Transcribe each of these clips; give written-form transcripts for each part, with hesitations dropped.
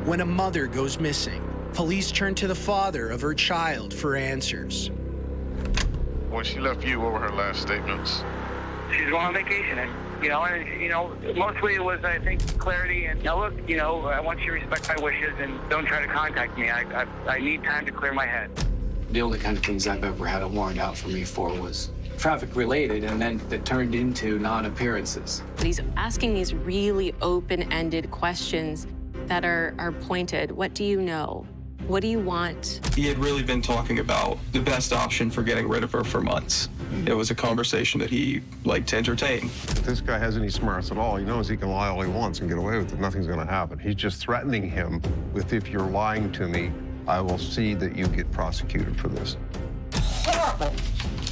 When a mother goes missing, police turn to the father of her child for answers. When she left you, what were her last statements? She's going on vacation, and mostly it was, I think, clarity and, look, I want you to respect my wishes and don't try to contact me. I need time to clear my head. The only kind of things I've ever had a warrant out for me for was traffic-related, and then that turned into non-appearances. He's asking these really open-ended questions that are pointed. What do you know? What do you want? He had really been talking about the best option for getting rid of her for months. It was a conversation that he liked to entertain. If this guy has any smarts at all, he knows he can lie all he wants and get away with it. Nothing's going to happen. He's just threatening him with, if you're lying to me, I will see that you get prosecuted for this. Horrible.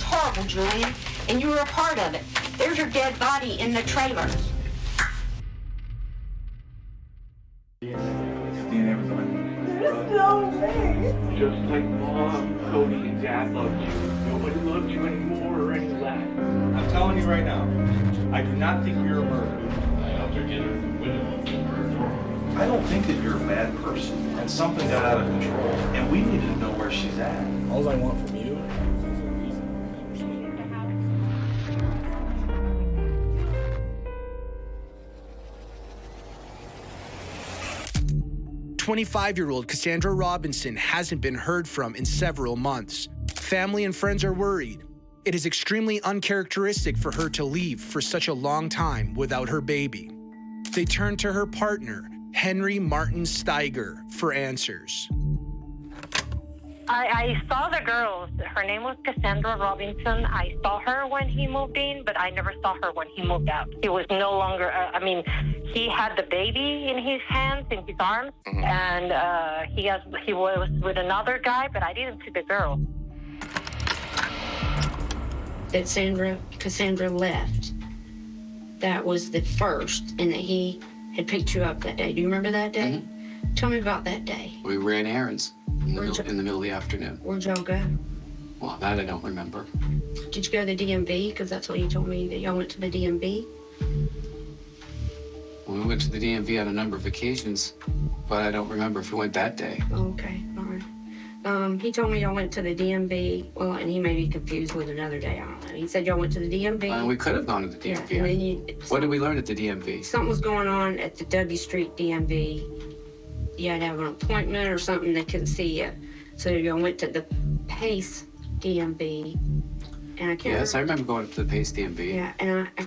Horrible, Julian. And you were a part of it. There's your dead body in the trailer. There's no way. Just like Mom, Cody, and Dad loved you. Nobody loved you anymore or any less. I'm telling you right now, I do not think you're a murderer. I don't think that you're a bad person, and something got out of control, and we need to know where she's at. All I want from you. 25-year-old Cassandra Robinson hasn't been heard from in several months. Family and friends are worried. It is extremely uncharacteristic for her to leave for such a long time without her baby. They turn to her partner, Henry Martin Steiger, for answers. I saw the girls. Her name was Cassandra Robinson. I saw her when he moved in, but I never saw her when he moved out. He was no longer, he had the baby in his hands, in his arms, and he was with another guy, but I didn't see the girl. That Cassandra left. That was the first, and that he had picked you up that day. Do you remember that day? Tell me about that day. We ran errands in the middle of the afternoon. Where'd y'all go? Well, that I don't remember. Did you go to the DMV? Because that's what you told me, that y'all went to the DMV. We went to the DMV on a number of occasions, but I don't remember if we went that day. Okay, all right. He told me y'all went to the DMV, well, and he may be confused with another day, I don't know. He said y'all went to the DMV. We could have gone to the DMV. Yeah, and then what did we learn at the DMV? Something was going on at the W Street DMV. You had to have an appointment or something, they couldn't see you. So y'all went to the Pace DMV, and I can't Yes, I remember going to the Pace DMV. Yeah, and I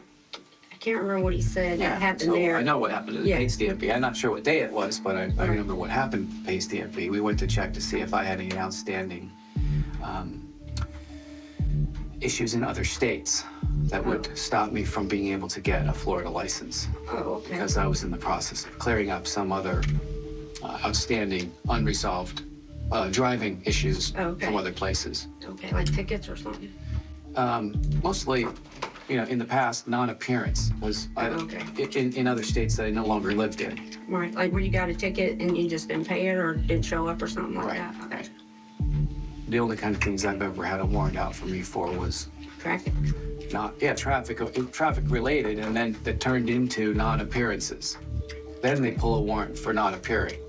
can't remember what he said that happened there. I know what happened at the Pace DMV. I'm not sure what day it was, but I remember what happened at Pace DMV. We went to check to see if I had any outstanding issues in other states that would stop me from being able to get a Florida license. Oh, okay. Because I was in the process of clearing up some other outstanding, unresolved driving issues from other places. Okay, like tickets or something? Mostly, in the past, non-appearance was in other states that I no longer lived in. Right, like where you got a ticket and you just didn't pay it or didn't show up or something like that? Okay. The only kind of things I've ever had a warrant out for me for was traffic. Traffic related, and then that turned into non-appearances. Then they pull a warrant for not appearing.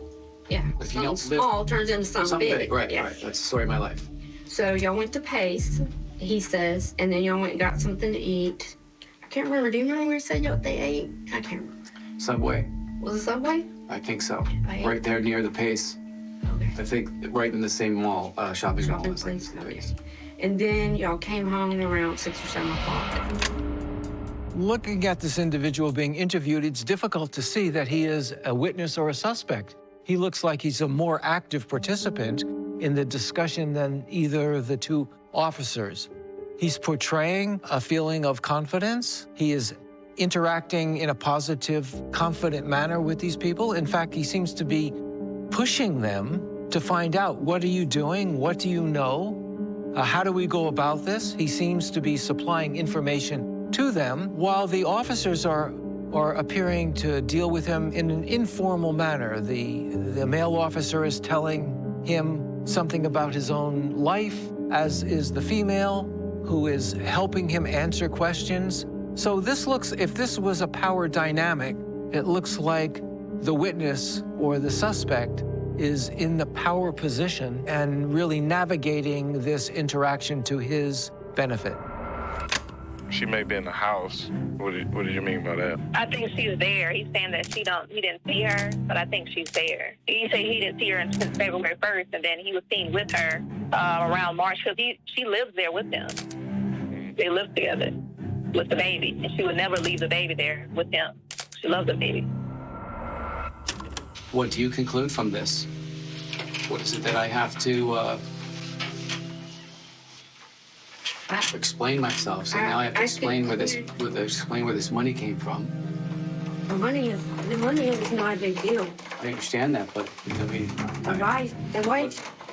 Yeah, something small turns into something big. Right, right. That's the story of my life. So y'all went to Pace, he says, and then y'all went and got something to eat. I can't remember. Do you remember where you said they ate? I can't remember. Subway. Was it Subway? I think so. Right there near the Pace. Okay. I think right in the same mall, shopping mall. Place. Okay. And then y'all came home around 6 or 7 o'clock. Looking at this individual being interviewed, it's difficult to see that he is a witness or a suspect. He looks like he's a more active participant in the discussion than either of the two officers. He's portraying a feeling of confidence. He is interacting in a positive, confident manner with these people. In fact, he seems to be pushing them to find out, what are you doing? What do you know? How do we go about this? He seems to be supplying information to them while the officers are appearing to deal with him in an informal manner. The male officer is telling him something about his own life, as is the female, who is helping him answer questions. So this looks, if this was a power dynamic, it looks like the witness or the suspect is in the power position and really navigating this interaction to his benefit. She may be in the house. What did you mean by that? I think she's there. He's saying that he didn't see her, but I think she's there. He said he didn't see her since February 1st, and then he was seen with her around March, because she lives there with him. They live together with the baby, and she would never leave the baby there with him. She loves the baby. What do you conclude from this? What is it that I have to explain myself? So now I have to explain where this money came from. The money is not a big deal. I understand that, but I mean,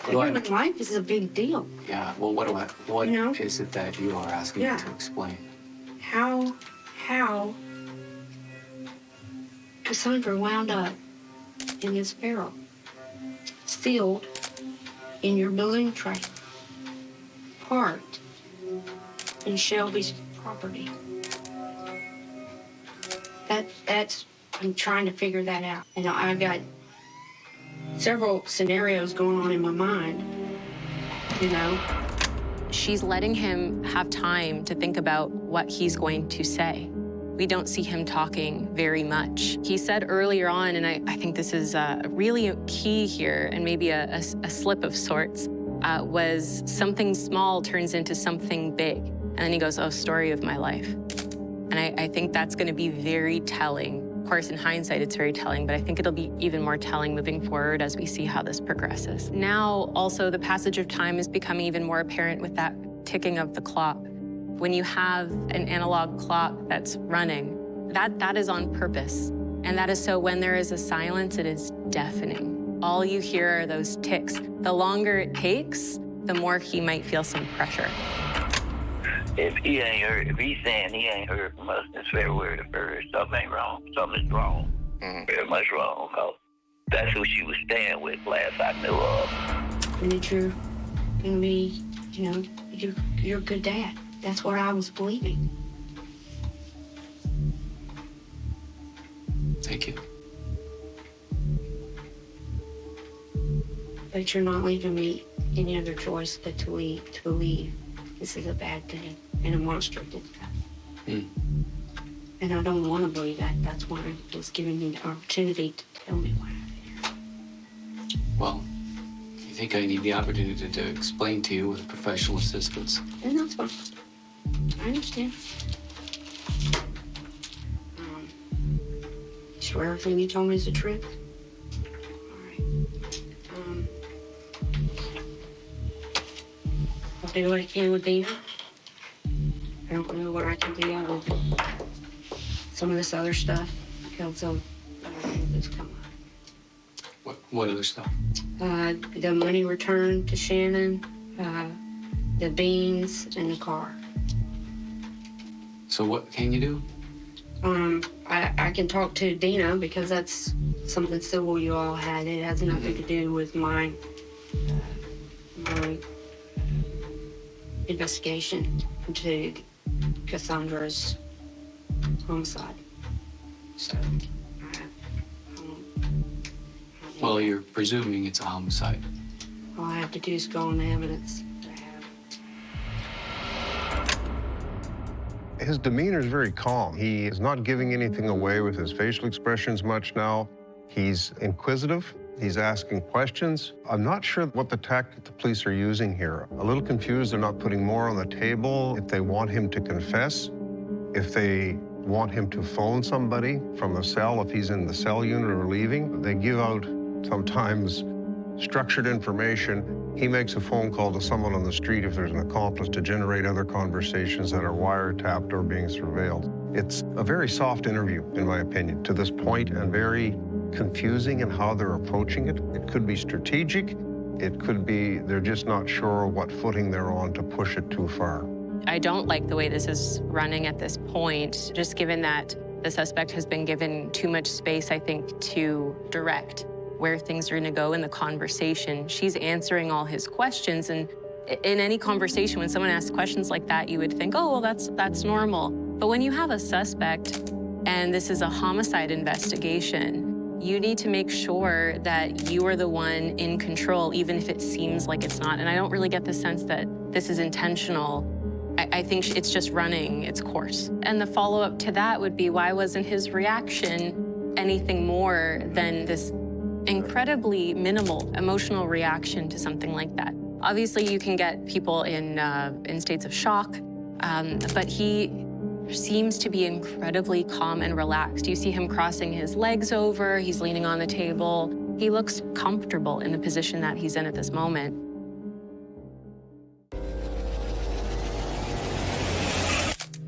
Human life is a big deal. yeah. Well, what is it that you are asking me to explain? How Cassandra wound up in this barrel, sealed in your balloon tray, parked in Shelby's property. I'm trying to figure that out. And I've got several scenarios going on in my mind, you know. She's letting him have time to think about what he's going to say. We don't see him talking very much. He said earlier on, and I think this is really key here, and maybe a slip of sorts, was something small turns into something big. And then he goes, oh, story of my life. And I think that's gonna be very telling. Of course, in hindsight, it's very telling, but I think it'll be even more telling moving forward as we see how this progresses. Now, also, the passage of time is becoming even more apparent with that ticking of the clock. When you have an analog clock that's running, that is on purpose. And that is so when there is a silence, it is deafening. All you hear are those ticks. The longer it takes, the more he might feel some pressure. If he's saying he ain't heard from us since February the 1st, something ain't wrong. Something's wrong. Very much wrong, because that's who she was staying with last I knew of. And that you're gonna be, you know, you're a good dad. That's what I was believing. Thank you. But you're not leaving me any other choice but to leave. This is a bad thing, and a monster did that. And I don't want to believe that. That's why it was giving me the opportunity to tell me what happened. Well, I think I need the opportunity to explain to you with professional assistance. And that's fine. I understand. Sure everything you told me is the truth? All right. I'll do what I can with Dina. I don't know what I can do with some of this other stuff. Come on. What other stuff? The money returned to Shannon, the beans, and the car. So what can you do? I can talk to Dina, because that's something civil you all had. It has nothing to do with my investigation into Cassandra's homicide. So, Well, you're presuming it's a homicide. all I have to do is go on the evidence. His demeanor is very calm. He is not giving anything away with his facial expressions much now. He's inquisitive. He's asking questions. I'm not sure what the tactic the police are using here. A little confused they're not putting more on the table. If they want him to confess, if they want him to phone somebody from the cell, if he's in the cell unit or leaving, they give out sometimes structured information. He makes a phone call to someone on the street if there's an accomplice to generate other conversations that are wiretapped or being surveilled. It's a very soft interview, in my opinion, to this point, and very confusing in how they're approaching it. It could be strategic. It could be they're just not sure what footing they're on to push it too far. I don't like the way this is running at this point, just given that the suspect has been given too much space, I think, to direct where things are going to go in the conversation. She's answering all his questions, and in any conversation, when someone asks questions like that, you would think, oh, well, that's normal. But when you have a suspect, and this is a homicide investigation, You need to make sure that you are the one in control, even if it seems like it's not. And I don't really get the sense that this is intentional. I think it's just running its course. And the follow-up to that would be, why wasn't his reaction anything more than this incredibly minimal emotional reaction to something like that? Obviously, you can get people in states of shock, but he seems to be incredibly calm and relaxed. You see him crossing his legs over, he's leaning on the table. He looks comfortable in the position that he's in at this moment.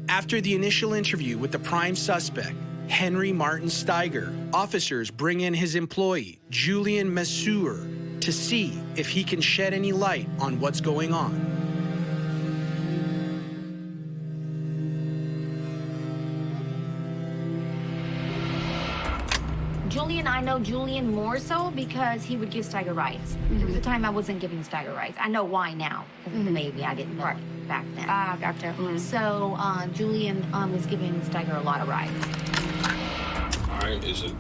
After the initial interview with the prime suspect, Henry Martin Steiger, officers bring in his employee, Julian Massie, to see if he can shed any light on what's going on. Julian, I know Julian more so because he would give Steiger rides. There was a time I wasn't giving Steiger rides. I know why now. Maybe I didn't know back then. Ah, gotcha. So Julian was giving Steiger a lot of rides. All right, is it,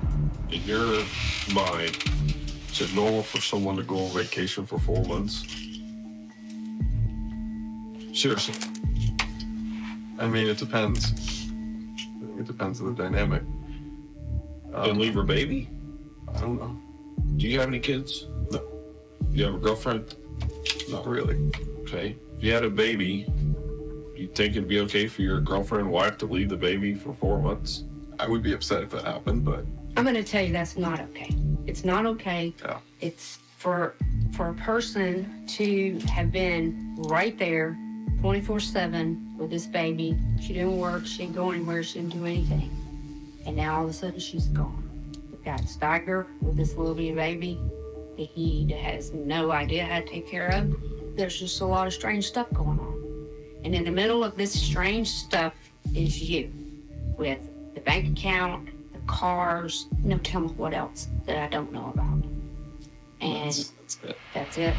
in your mind, is it normal for someone to go on vacation for 4 months? Seriously. I mean, it depends. It depends on the dynamic. And leave her baby? I don't know. Do you have any kids? No. Do you have a girlfriend? Not really. Okay. If you had a baby, you think it'd be okay for your girlfriend and wife to leave the baby for 4 months? I would be upset if that happened, but... I'm going to tell you that's not okay. It's not okay. Yeah. It's for a person to have been right there 24/7 with this baby. She didn't work, she didn't go anywhere, she didn't do anything. And now all of a sudden she's gone. We've got Steiger with this little bitty baby that he has no idea how to take care of. There's just a lot of strange stuff going on. And in the middle of this strange stuff is you, with the bank account, the cars, no, tell me what else that I don't know about. And that's it.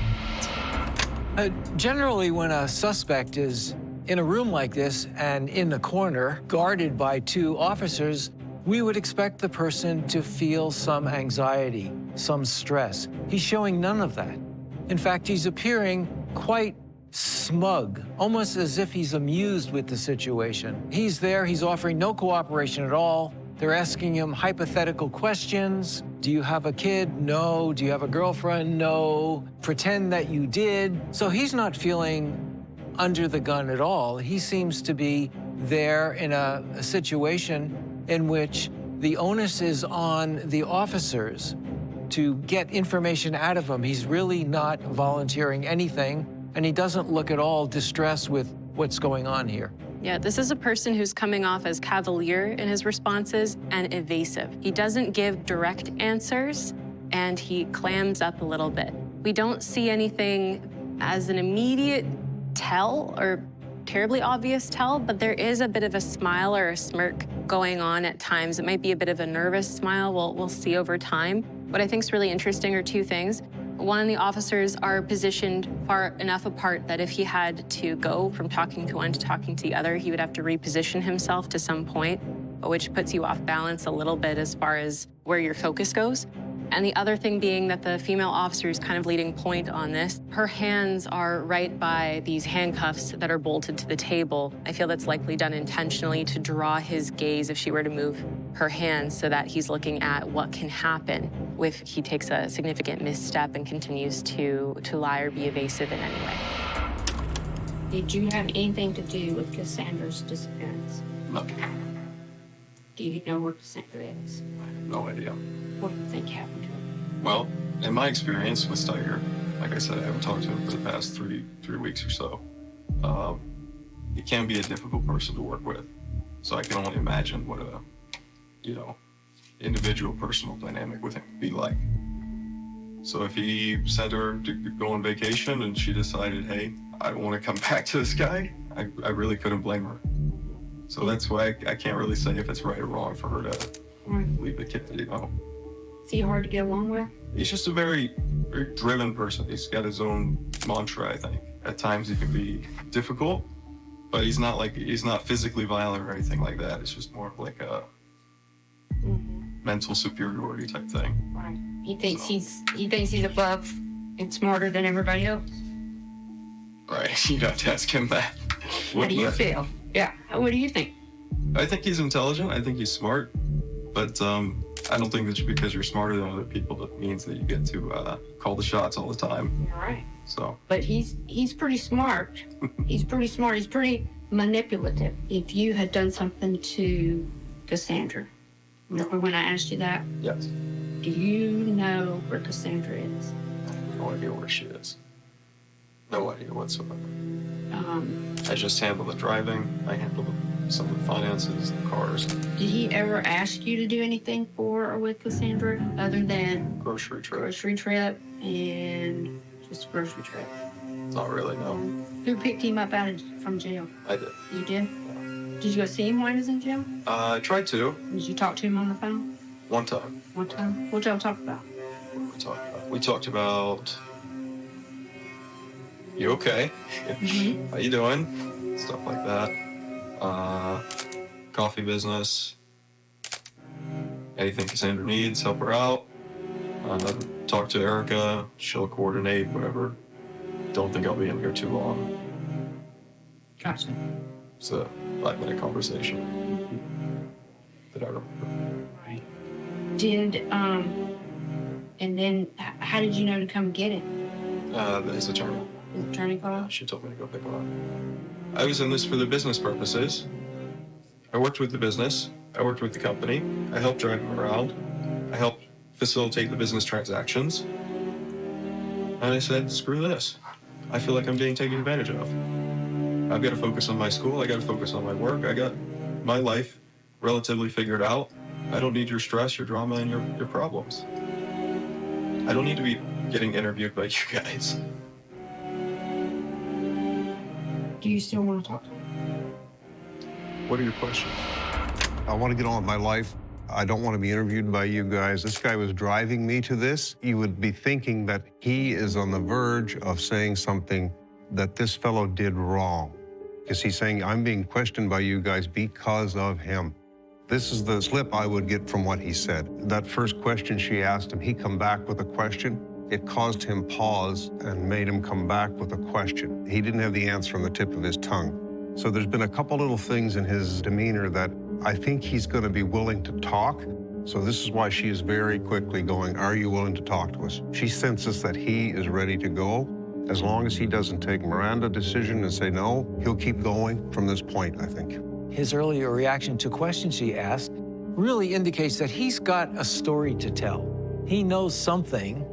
Generally, when a suspect is in a room like this and in the corner, guarded by 2 officers, we would expect the person to feel some anxiety, some stress. He's showing none of that. In fact, he's appearing quite smug, almost as if he's amused with the situation. He's there, he's offering no cooperation at all. They're asking him hypothetical questions. Do you have a kid? No. Do you have a girlfriend? No. Pretend that you did. So he's not feeling under the gun at all. He seems to be there in a situation in which the onus is on the officers to get information out of him. He's really not volunteering anything, and he doesn't look at all distressed with what's going on here. Yeah, this is a person who's coming off as cavalier in his responses and evasive. He doesn't give direct answers, and he clams up a little bit. We don't see anything as an immediate tell or terribly obvious tell, but there is a bit of a smile or a smirk going on at times. It might be a bit of a nervous smile. We'll see over time. What I think is really interesting are 2 things. One, the officers are positioned far enough apart that if he had to go from talking to one to talking to the other, he would have to reposition himself to some point, which puts you off balance a little bit as far as where your focus goes. And the other thing being that the female officer is kind of leading point on this. Her hands are right by these handcuffs that are bolted to the table. I feel that's likely done intentionally to draw his gaze if she were to move her hands so that he's looking at what can happen if he takes a significant misstep and continues to lie or be evasive in any way. Did you have anything to do with Cassandra's disappearance? No. Do you know where Cassandra is? I have no idea. What do you think happened to her? Well, in my experience with Steiger, like I said, I haven't talked to him for the past three weeks or so. He can be a difficult person to work with. So I can only imagine what a, individual personal dynamic with him would be like. So if he sent her to go on vacation and she decided, hey, I don't want to come back to this guy, I really couldn't blame her. So that's why I can't really say if it's right or wrong for her to leave the kid, Is he hard to get along with? He's just a very, very driven person. He's got his own mantra, I think. At times he can be difficult, but he's not physically violent or anything like that. It's just more of like a mental superiority type thing. Right. He thinks he's above and smarter than everybody else. Right. You'd have to ask him that. How do you feel? Yeah. What do you think? I think he's intelligent. I think he's smart. But I don't think that because you're smarter than other people, that means that you get to call the shots all the time. All right. So. But he's pretty smart. He's pretty smart. He's pretty manipulative. If you had done something to Cassandra, remember when I asked you that? Yes. Do you know where Cassandra is? No idea where she is. No idea whatsoever. I just handle the driving. I handle some of the finances, the cars. Did he ever ask you to do anything for or with Cassandra other than grocery trip? Grocery trip and just grocery trip. Not really, no. Who picked him up from jail? I did. You did? Yeah. Did you go see him while he was in jail? I tried to. Did you talk to him on the phone? One time. One time? What y'all talk about? We talked about, you okay? Mm-hmm. How you doing? Stuff like that. Coffee business. Anything Cassandra needs, help her out. Talk to Erica, she'll coordinate, whatever. Don't think I'll be in here too long. Gotcha. It's a 5-minute conversation that I remember. Right. Did, and then how did you know to come get him? His attorney. His attorney called? She told me to go pick him up. I was in this for the business purposes. I worked with the business. I worked with the company. I helped drive him around. I helped facilitate the business transactions. And I said, screw this. I feel like I'm being taken advantage of. I've got to focus on my school. I got to focus on my work. I got my life relatively figured out. I don't need your stress, your drama, and your problems. I don't need to be getting interviewed by you guys. Do you still want to talk to him? What are your questions? I want to get on with my life. I don't want to be interviewed by you guys. This guy was driving me to this. You would be thinking that he is on the verge of saying something that this fellow did wrong. Because he's saying, I'm being questioned by you guys because of him. This is the slip I would get from what he said. That first question she asked him, he come back with a question. It caused him pause and made him come back with a question. He didn't have the answer on the tip of his tongue. So there's been a couple little things in his demeanor that I think he's going to be willing to talk. So this is why she is very quickly going, are you willing to talk to us? She senses that he is ready to go. As long as he doesn't take Miranda decision and say no, he'll keep going from this point, I think. His earlier reaction to questions she asked really indicates that he's got a story to tell. He knows something.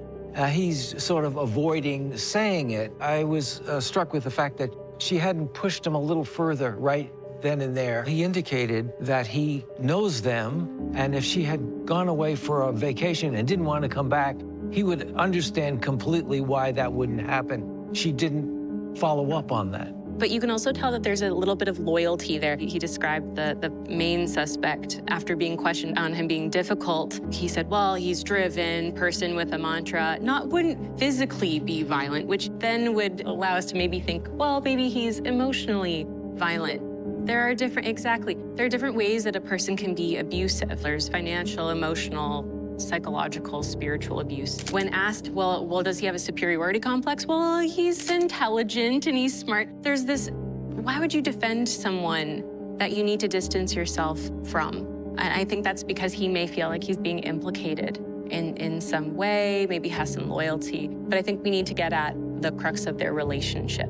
He's sort of avoiding saying it. I was struck with the fact that she hadn't pushed him a little further right then and there. He indicated that he knows them, and if she had gone away for a vacation and didn't want to come back, he would understand completely why that wouldn't happen. She didn't follow up on that. But you can also tell that there's a little bit of loyalty there. He described the main suspect after being questioned on him being difficult. He said, well, he's driven, person with a mantra, wouldn't physically be violent, which then would allow us to maybe think, well, maybe he's emotionally violent. There are different ways that a person can be abusive. There's financial, emotional, psychological, spiritual abuse. When asked, well, does he have a superiority complex? Well, he's intelligent and he's smart. There's this, why would you defend someone that you need to distance yourself from? And I think that's because he may feel like he's being implicated in some way, maybe has some loyalty. But I think we need to get at the crux of their relationship.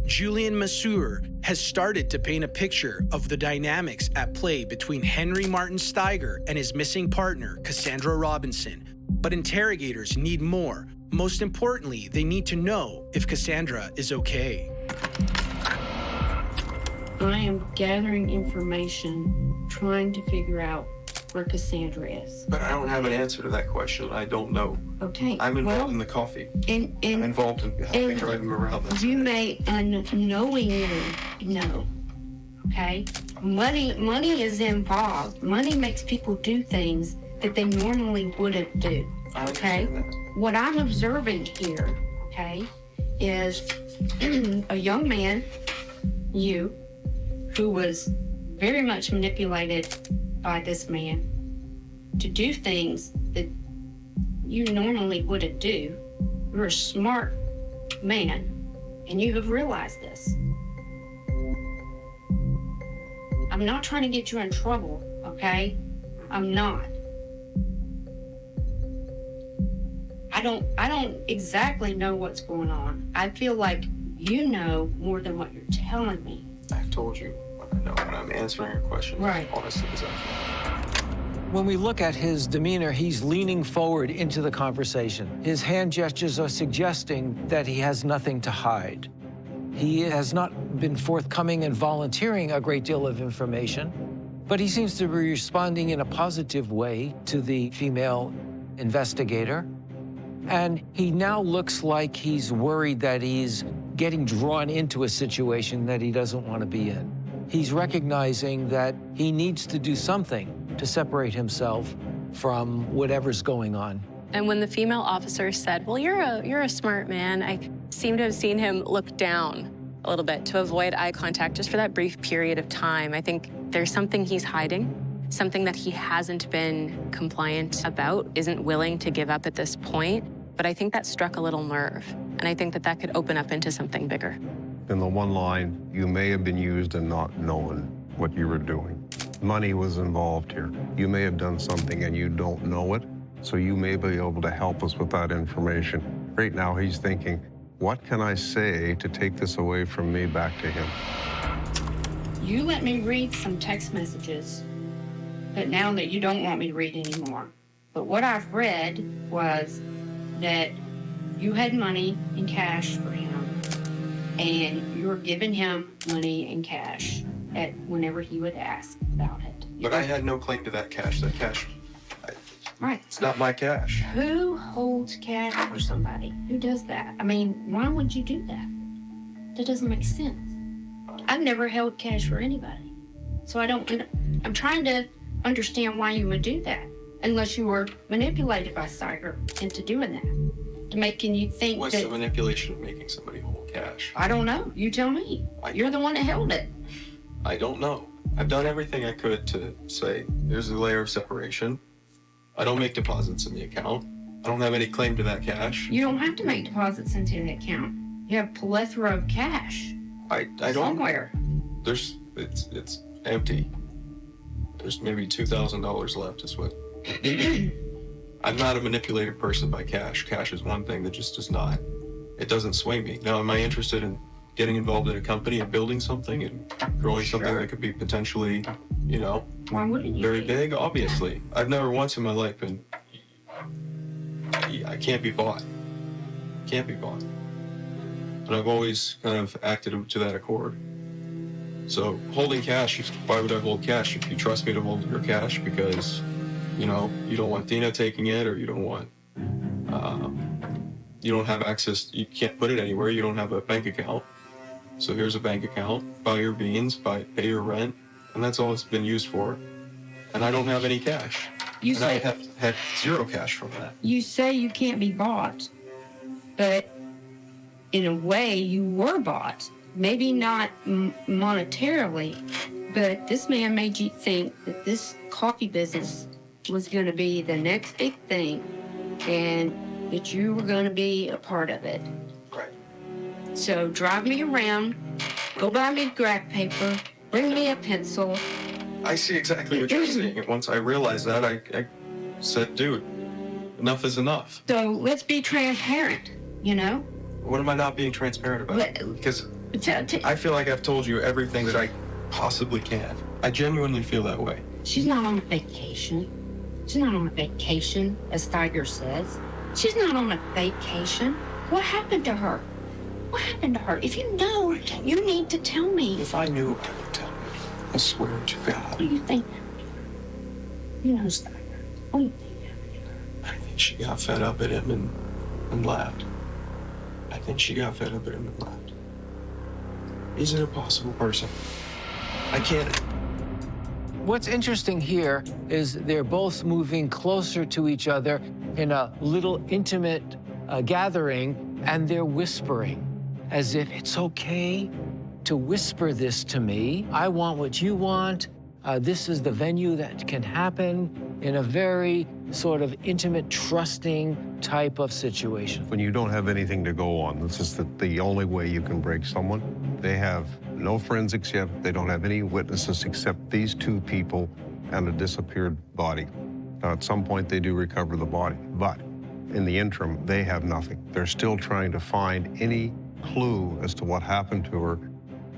Julian Masure has started to paint a picture of the dynamics at play between Henry Martin Steiger and his missing partner, Cassandra Robinson. But interrogators need more. Most importantly, they need to know if Cassandra is okay. I am gathering information, trying to figure out where Cassandra is. But I don't have an answer to that question. I don't know. Okay. I'm involved in the coffee. I'm involved in helping drive him around. You may unknowingly know, okay? Money is involved. Money makes people do things that they normally wouldn't do, okay? What I'm observing here, okay, is a young man, you, who was very much manipulated by this man to do things that you normally wouldn't do. You're a smart man, and you have realized this. I'm not trying to get you in trouble, okay? I'm not. I don't exactly know what's going on. I feel like you know more than what you're telling me. I've told you what I know, and I'm answering your question Right. as honestly as I can. When we look at his demeanor, he's leaning forward into the conversation. His hand gestures are suggesting that he has nothing to hide. He has not been forthcoming and volunteering a great deal of information, but he seems to be responding in a positive way to the female investigator. And he now looks like he's worried that he's getting drawn into a situation that he doesn't want to be in. He's recognizing that he needs to do something to separate himself from whatever's going on. And when the female officer said, well, you're a smart man, I seem to have seen him look down a little bit to avoid eye contact just for that brief period of time. I think there's something he's hiding, something that he hasn't been compliant about, isn't willing to give up at this point. But I think that struck a little nerve. And I think that that could open up into something bigger. In the one line, you may have been used and not known what you were doing. Money was involved here. You may have done something and you don't know it, so you may be able to help us with that information. Right now, he's thinking, what can I say to take this away from me back to him? You let me read some text messages, but now that you don't want me to read anymore. But what I've read was that you had money in cash for him, and you were giving him money in cash at whenever he would ask about it. But I had no claim to that cash. That cash, Right. it's not my cash. Who holds cash for somebody? Who does that? I mean, why would you do that? That doesn't make sense. I've never held cash for anybody. So I'm trying to understand why you would do that, unless you were manipulated by Steiger into doing that, to making you think What's that... the manipulation of making somebody hold cash? I don't know. You tell me. You're the one that held it. I don't know. I've done everything I could to say, there's a layer of separation. I don't make deposits in the account. I don't have any claim to that cash. You don't have to make deposits into the account. You have a plethora of cash. I don't. Somewhere. It's empty. There's maybe $2,000 left is what. I'm not a manipulated person by cash. Cash is one thing that just does not. It doesn't sway me. Now, am I interested in getting involved in a company and building something and growing something that could be potentially, you know, Why wouldn't you very be? big? Obviously. I've never once in my life been. I can't be bought. Can't be bought. And I've always kind of acted to that accord. So holding cash, why would I hold cash if you trust me to hold your cash? Because, you know, you don't want Dina taking it, or you don't want, you don't have access, you can't put it anywhere, you don't have a bank account. So here's a bank account, buy your beans, pay your rent, and that's all it's been used for. And I don't have any cash. I have had zero cash from that. You say you can't be bought, but in a way you were bought. Maybe not monetarily, but this man made you think that this coffee business was going to be the next big thing and that you were going to be a part of it. Right. So drive me around, go buy me graph paper, bring me a pencil. I see exactly what you're saying. And once I realized that, I said, dude, enough is enough. So let's be transparent, you know? What am I not being transparent about? Because I feel like I've told you everything that I possibly can. I genuinely feel that way. She's not on a vacation. She's not on a vacation, as Steiger says. She's not on a vacation. What happened to her? What happened to her? If you know, you need to tell me. If I knew, I would tell you. I swear to God. What do you think? You know, Steiger. What do you think? I think she got fed up at him and left. I think she got fed up at him and left. He's an impossible person. I can't. What's interesting here is they're both moving closer to each other in a little intimate gathering, and they're whispering as if it's okay to whisper this to me. I want what you want. This is the venue that can happen in a very sort of intimate, trusting type of situation. When you don't have anything to go on, this is the only way you can break someone. They have no forensics yet. They don't have any witnesses except these two people and a disappeared body. Now, at some point, they do recover the body, but in the interim, they have nothing. They're still trying to find any clue as to what happened to her,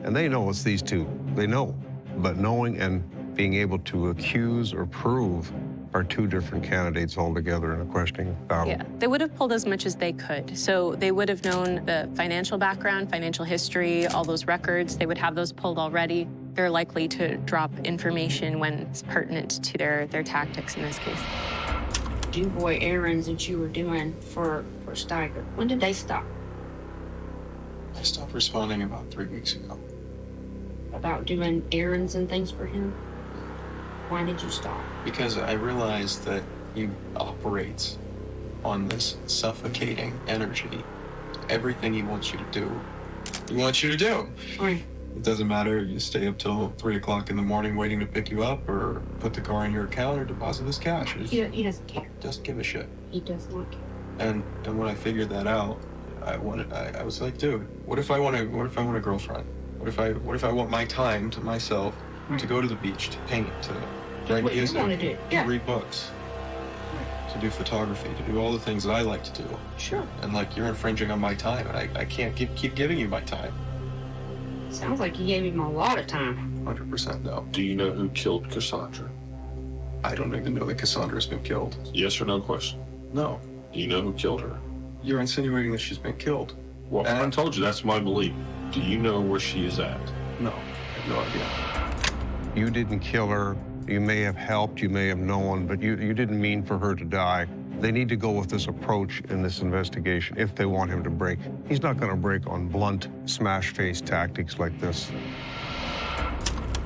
and they know it's these two. They know, but knowing and being able to accuse or prove are two different candidates altogether in a questioning battle. Yeah, they would have pulled as much as they could. So they would have known the financial background, financial history, all those records. They would have those pulled already. They're likely to drop information when it's pertinent to their tactics in this case. Do boy errands that you were doing for Steiger, when did they stop? I stopped responding about 3 weeks ago. About doing errands and things for him? Why did you stop? Because I realized that he operates on this suffocating energy. Everything he wants you to do, he wants you to do. Right. It doesn't matter if you stay up till 3 o'clock in the morning waiting to pick you up, or put the car in your account, or deposit his cash. He doesn't care. Doesn't give a shit. He does not care. And when I figured that out, I was like, dude, what if I want a girlfriend? What if I want my time to myself to go to the beach, to paint, to write What you music, want to do, to read books, to do photography, to do all the things that I like to do. Sure. And like, you're infringing on my time, and I can't keep giving you my time. Sounds like you gave him a lot of time. 100% no. Do you know who killed Cassandra? I don't even know that Cassandra's been killed. Yes or no question? No. Do you know who killed her? You're insinuating that she's been killed. Well, I told you that's my belief. Do you know where she is at? No, I have no idea. You didn't kill her. You may have helped, you may have known, but you didn't mean for her to die. They need to go with this approach in this investigation if they want him to break. He's not going to break on blunt, smash-face tactics like this.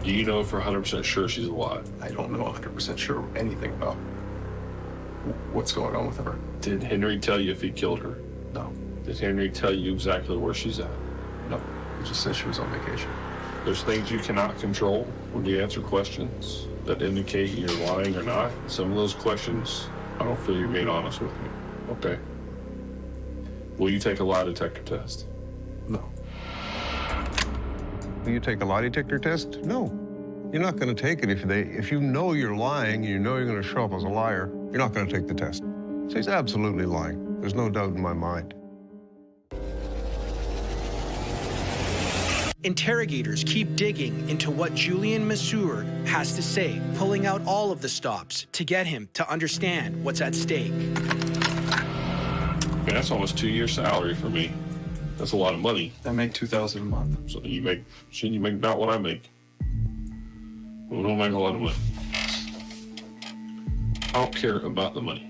Do you know for 100% sure she's alive? I don't know 100% sure anything about what's going on with her. Did Henry tell you if he killed her? No. Did Henry tell you exactly where she's at? No. He just said she was on vacation. There's things you cannot control when you answer questions that indicate you're lying or not. Some of those questions, I don't feel you're being honest with me. Okay. Will you take a lie detector test? No. Will you take a lie detector test? No. You're not going to take it if you know you're lying, you know you're going to show up as a liar, you're not going to take the test. So he's absolutely lying. There's no doubt in my mind. Interrogators keep digging into what Julian Massie has to say, pulling out all of the stops to get him to understand what's at stake. Man, that's almost 2 years' salary for me. That's a lot of money. I make $2,000 a month. So you make not what I make. We don't make a lot of money. I don't care about the money.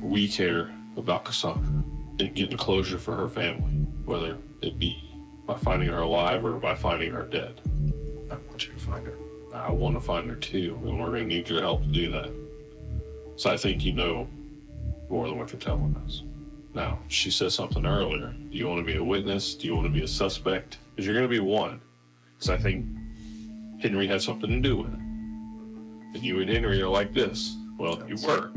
We care about Cassandra and getting closure for her family, whether it be by finding her alive or by finding her dead. I want you to find her. I want to find her too, and we're going to need your help to do that. So I think you know more than what you're telling us. Now, she said something earlier. Do you want to be a witness? Do you want to be a suspect? Because you're going to be one. Because I think Henry had something to do with it. And you and Henry are like this. Well, you were.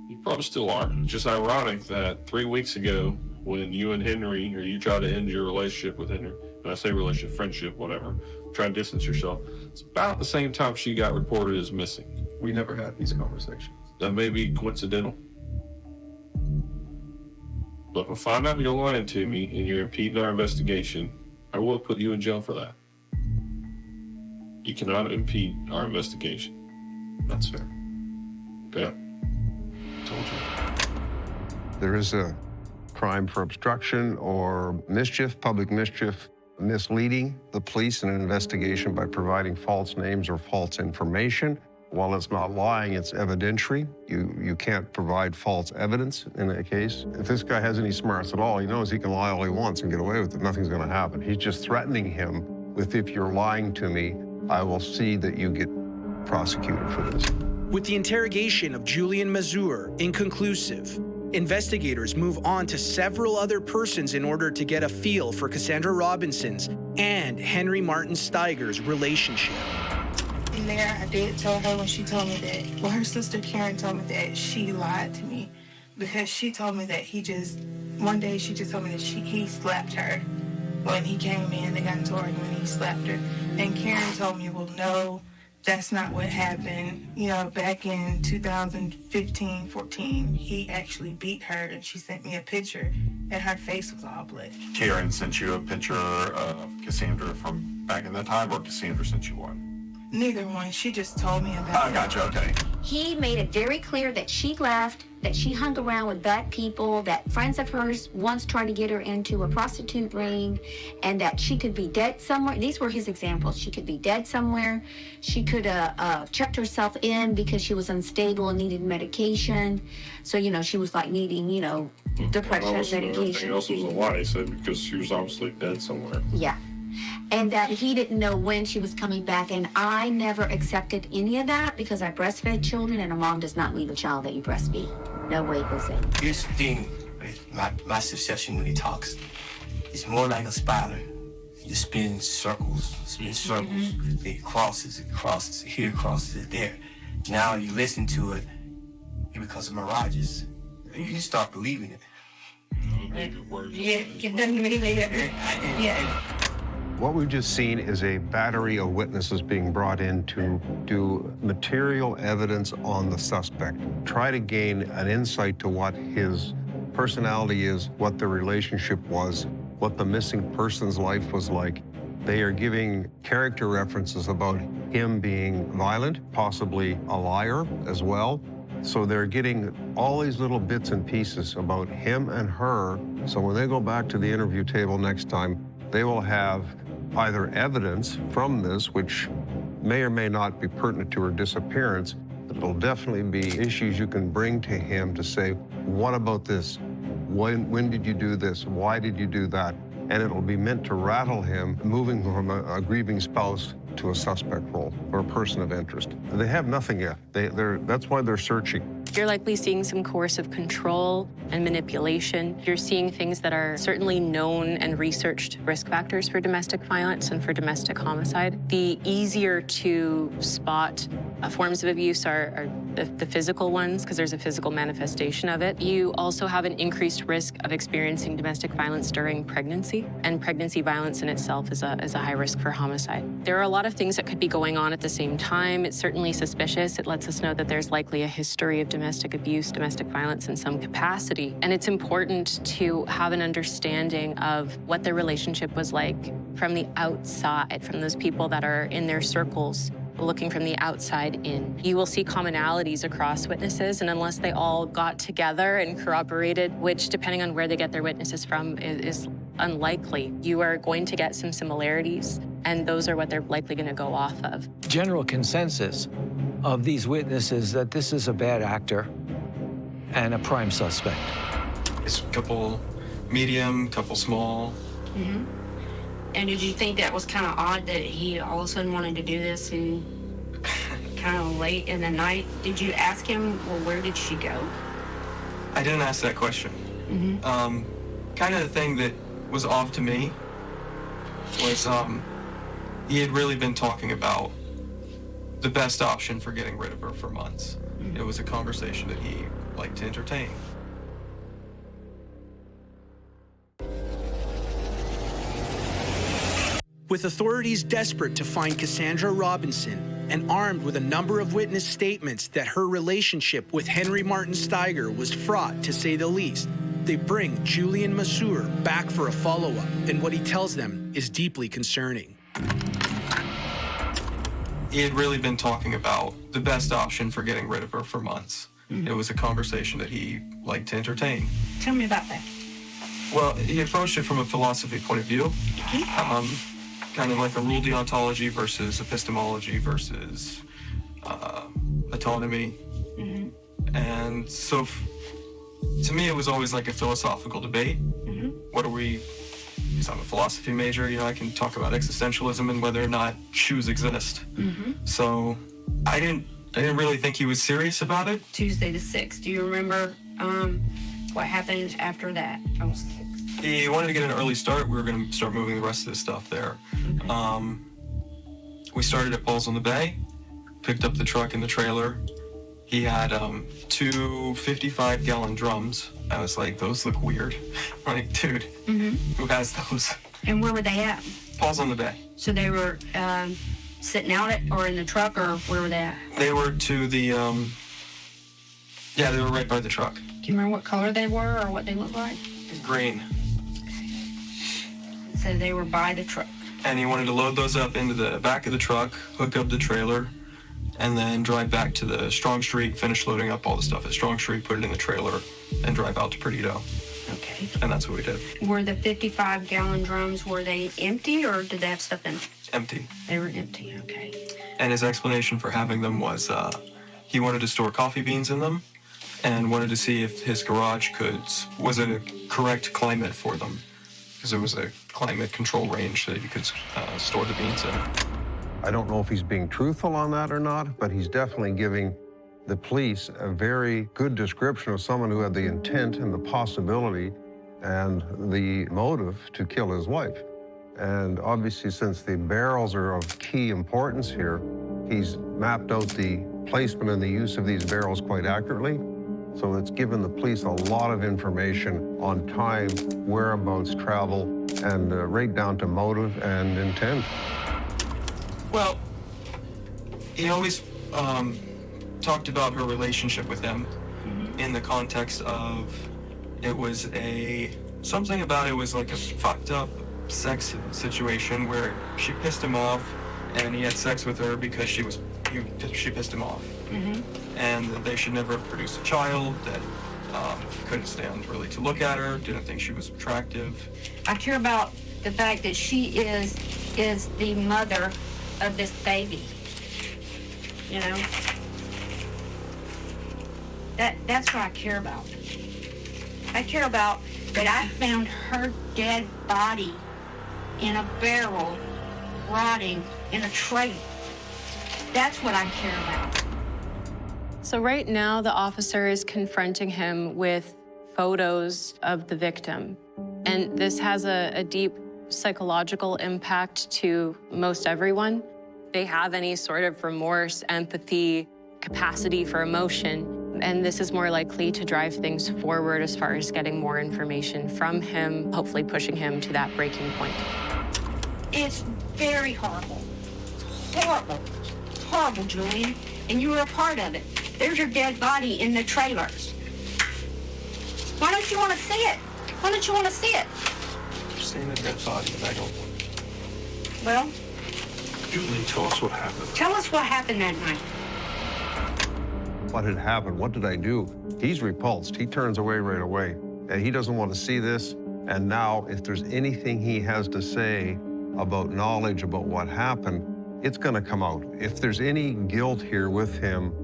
You probably still are. It's just ironic that 3 weeks ago, when you and Henry, or you try to end your relationship with Henry, and I say relationship, friendship, whatever, try to distance yourself, it's about the same time she got reported as missing. We never had these conversations. That may be coincidental. But if I find out you're lying to me and you're impeding our investigation, I will put you in jail for that. You cannot impede our investigation. That's fair. Okay? Told you. There is a crime for obstruction or mischief, public mischief, misleading the police in an investigation by providing false names or false information. While it's not lying, it's evidentiary. You can't provide false evidence in a case. If this guy has any smarts at all, he knows he can lie all he wants and get away with it. Nothing's going to happen. He's just threatening him with, if you're lying to me, I will see that you get prosecuted for this. With the interrogation of Julian Massie inconclusive, Investigators move on to several other persons in order to get a feel for Cassandra Robinson's and Henry Martin Steiger's relationship. In there, I did tell her when she told me that, well, her sister Karen told me that she lied to me because she told me that one day she just told me that he slapped her when he came in. They got into an argument and he slapped her. And Karen told me, well, no, that's not what happened. You know, back in 2015, 14, he actually beat her and she sent me a picture and her face was all bloody. Karen sent you a picture of Cassandra from back in that time, or Cassandra sent you one? Neither one. She just told me about it. Gotcha, okay. He made it very clear that she left, that she hung around with bad people, that friends of hers once tried to get her into a prostitute ring, and that she could be dead somewhere. These were his examples. She could be dead somewhere. She could have checked herself in because she was unstable and needed medication. So, you know, she was like needing, you know, depression medication. Everything else was a lie, he said, because she was obviously dead somewhere. Yeah. And that he didn't know when she was coming back. And I never accepted any of that because I breastfed children, and a mom does not leave a child that you breastfeed. No way, Jose. Here's the thing with my perception when he talks. It's more like a spider. You spin circles. It crosses, here, crosses, there. Now you listen to it, it becomes mirages. You start believing it. Yeah. What we've just seen is a battery of witnesses being brought in to do material evidence on the suspect. Try to gain an insight to what his personality is, what the relationship was, what the missing person's life was like. They are giving character references about him being violent, possibly a liar as well. So they're getting all these little bits and pieces about him and her. So when they go back to the interview table next time, they will have either evidence from this, which may or may not be pertinent to her disappearance, but it'll definitely be issues you can bring to him to say, what about this? When did you do this? Why did you do that? And it'll be meant to rattle him, moving from a grieving spouse to a suspect role or a person of interest. They have nothing yet. That's why they're searching. You're likely seeing some coercive control and manipulation. You're seeing things that are certainly known and researched risk factors for domestic violence and for domestic homicide. The easier to spot forms of abuse are the physical ones, because there's a physical manifestation of it. You also have an increased risk of experiencing domestic violence during pregnancy, and pregnancy violence in itself is a high risk for homicide. There are a lot of things that could be going on at the same time. It's certainly suspicious. It lets us know that there's likely a history of domestic abuse, domestic violence in some capacity. And it's important to have an understanding of what their relationship was like from the outside, from those people that are in their circles, looking from the outside in. You will see commonalities across witnesses, and unless they all got together and corroborated, which depending on where they get their witnesses from is unlikely, you are going to get some similarities, and those are what they're likely going to go off of. General consensus of these witnesses that this is a bad actor and a prime suspect. It's a couple medium, couple small. Mm-hmm. And did you think that was kind of odd that he all of a sudden wanted to do this and kind of late in the night? Did you ask him, well, where did she go? I didn't ask that question. Mm-hmm. Kind of the thing that was off to me was he had really been talking about the best option for getting rid of her for months. Mm-hmm. It was a conversation that he liked to entertain. With authorities desperate to find Cassandra Robinson and armed with a number of witness statements that her relationship with Henry Martin Steiger was fraught, to say the least, they bring Julian Massie back for a follow-up, and what he tells them is deeply concerning. He had really been talking about the best option for getting rid of her for months. Mm-hmm. It was a conversation that he liked to entertain. Tell me about that. Well, he approached it from a philosophy point of view. Mm-hmm. Kind of like a rule deontology versus epistemology versus autonomy. Mm-hmm. And so to me, it was always like a philosophical debate. Mm-hmm. What are we, because I'm a philosophy major, you know, I can talk about existentialism and whether or not shoes exist. Mm-hmm. So I didn't really think he was serious about it. Tuesday the 6th. Do you remember What happened after that? He wanted to get an early start. We were going to start moving the rest of the stuff there. We started at Paul's on the Bay, picked up the truck and the trailer. He had 2 55-gallon drums. I was like, those look weird. I'm like, dude, who has those? And where were they at? Paul's on the Bay. So they were sitting out or in the truck, or where were they at? They were to the, yeah, they were right by the truck. Do you remember what color they were or what they looked like? Green. So they were by the truck. And he wanted to load those up into the back of the truck, hook up the trailer, and then drive back to the Strong Street, finish loading up all the stuff at Strong Street, put it in the trailer, and drive out to Perdido. Okay. And that's what we did. Were the 55-gallon drums, were they empty or did they have stuff in them? Empty. They were empty, okay. And his explanation for having them was he wanted to store coffee beans in them and wanted to see if his garage was a correct climate for them, because it was a climate control range that you could store the beans in. I don't know if he's being truthful on that or not, but he's definitely giving the police a very good description of someone who had the intent and the possibility and the motive to kill his wife. And obviously, since the barrels are of key importance here, he's mapped out the placement and the use of these barrels quite accurately. So it's given the police a lot of information on time, whereabouts, travel, and right down to motive and intent. Well, he always talked about her relationship with him in the context of it was something about it was like a fucked up sex situation where she pissed him off and he had sex with her because she pissed him off. And that they should never have produced a child, that couldn't stand really to look at her, didn't think she was attractive. I care about the fact that she is the mother of this baby, you know? That's what I care about. I care about that I found her dead body in a barrel, rotting in a trailer. That's what I care about. So right now, the officer is confronting him with photos of the victim. And this has a deep psychological impact to most everyone. They have any sort of remorse, empathy, capacity for emotion. And this is more likely to drive things forward as far as getting more information from him, hopefully pushing him to that breaking point. It's very horrible. Horrible. Horrible, Julian. And you were a part of it. There's your dead body in the trailers. Why don't you want to see it? Why don't you want to see it? I've seen the dead body, and I don't want it. Well, Julian, tell us what happened. tell us what happened that night. What had happened? What did I do? He's repulsed. He turns away right away. And he doesn't want to see this. And now, if there's anything he has to say about knowledge about what happened, it's going to come out. If there's any guilt here with him,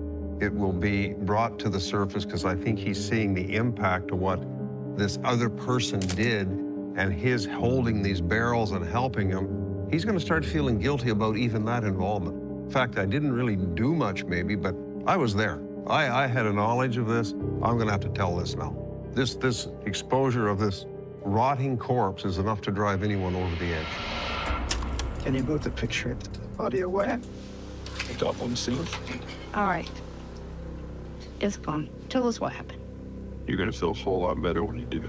it will be brought to the surface, because I think he's seeing the impact of what this other person did, and his holding these barrels and helping him. He's going to start feeling guilty about even that involvement. In fact, I didn't really do much maybe, but I was there. I had a knowledge of this. I'm going to have to tell this now. This exposure of this rotting corpse is enough to drive anyone over the edge. Can you move the picture into the body away? I don't want to see it. All right. It's gone. Tell us what happened. You're going to feel a whole lot better when you do.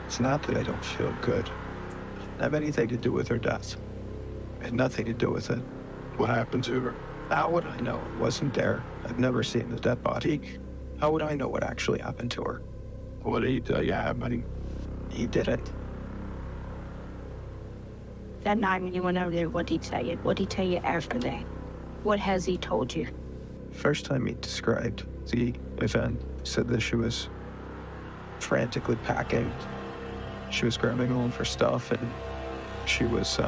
It's not that I don't feel good. It didn't have anything to do with her death. It had nothing to do with it. What happened to her? How would I know? It wasn't there. I've never seen the dead body. How would I know what actually happened to her? What did he tell you happened? He didn't. That night when you went over there, what did he tell you? What did he tell you after that? What has he told you? First time he described the event, he said that she was frantically packing. She was grabbing all of her stuff, and she was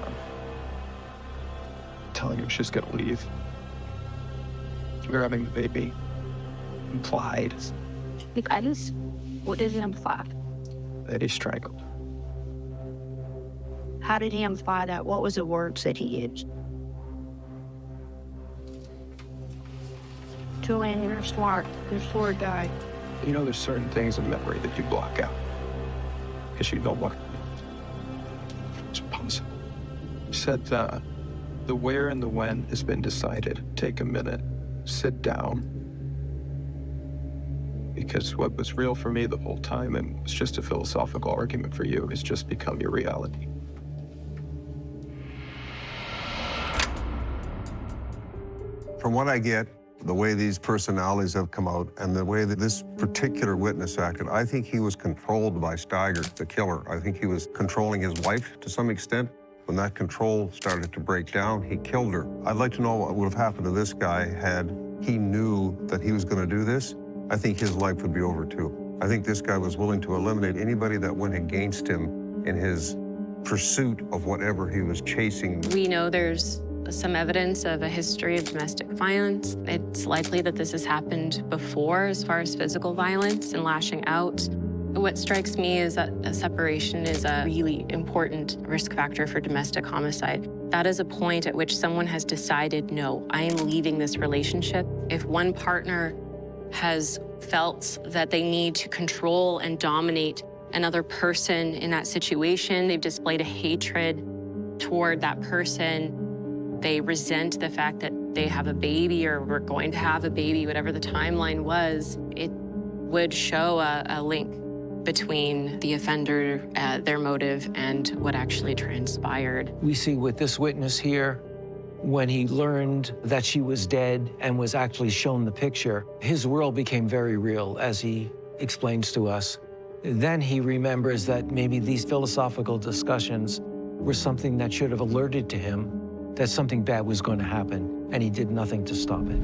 telling him she's gonna leave. Grabbing the baby. Implied. What does it imply? That he strangled. How did he imply that? What was the words that he used? Julian, you're smart. You're a smart guy. You know, there's certain things in memory that you block out because you don't want it's possible. She said the where and the when has been decided. Take a minute, sit down. Because what was real for me the whole time and was just a philosophical argument for you has just become your reality. From what I get, the way these personalities have come out and the way that this particular witness acted, I think he was controlled by Steiger, the killer. I think he was controlling his wife to some extent. When that control started to break down, he killed her. I'd like to know what would have happened to this guy had he knew that he was going to do this. I think his life would be over too. I think this guy was willing to eliminate anybody that went against him in his pursuit of whatever he was chasing. We know there's some evidence of a history of domestic violence. It's likely that this has happened before as far as physical violence and lashing out. What strikes me is that a separation is a really important risk factor for domestic homicide. That is a point at which someone has decided, no, I am leaving this relationship. If one partner has felt that they need to control and dominate another person in that situation, they've displayed a hatred toward that person, they resent the fact that they have a baby or were going to have a baby, whatever the timeline was, it would show a link between the offender, their motive, and what actually transpired. We see with this witness here, when he learned that she was dead and was actually shown the picture, his world became very real, as he explains to us. Then he remembers that maybe these philosophical discussions were something that should have alerted to him that something bad was going to happen, and he did nothing to stop it.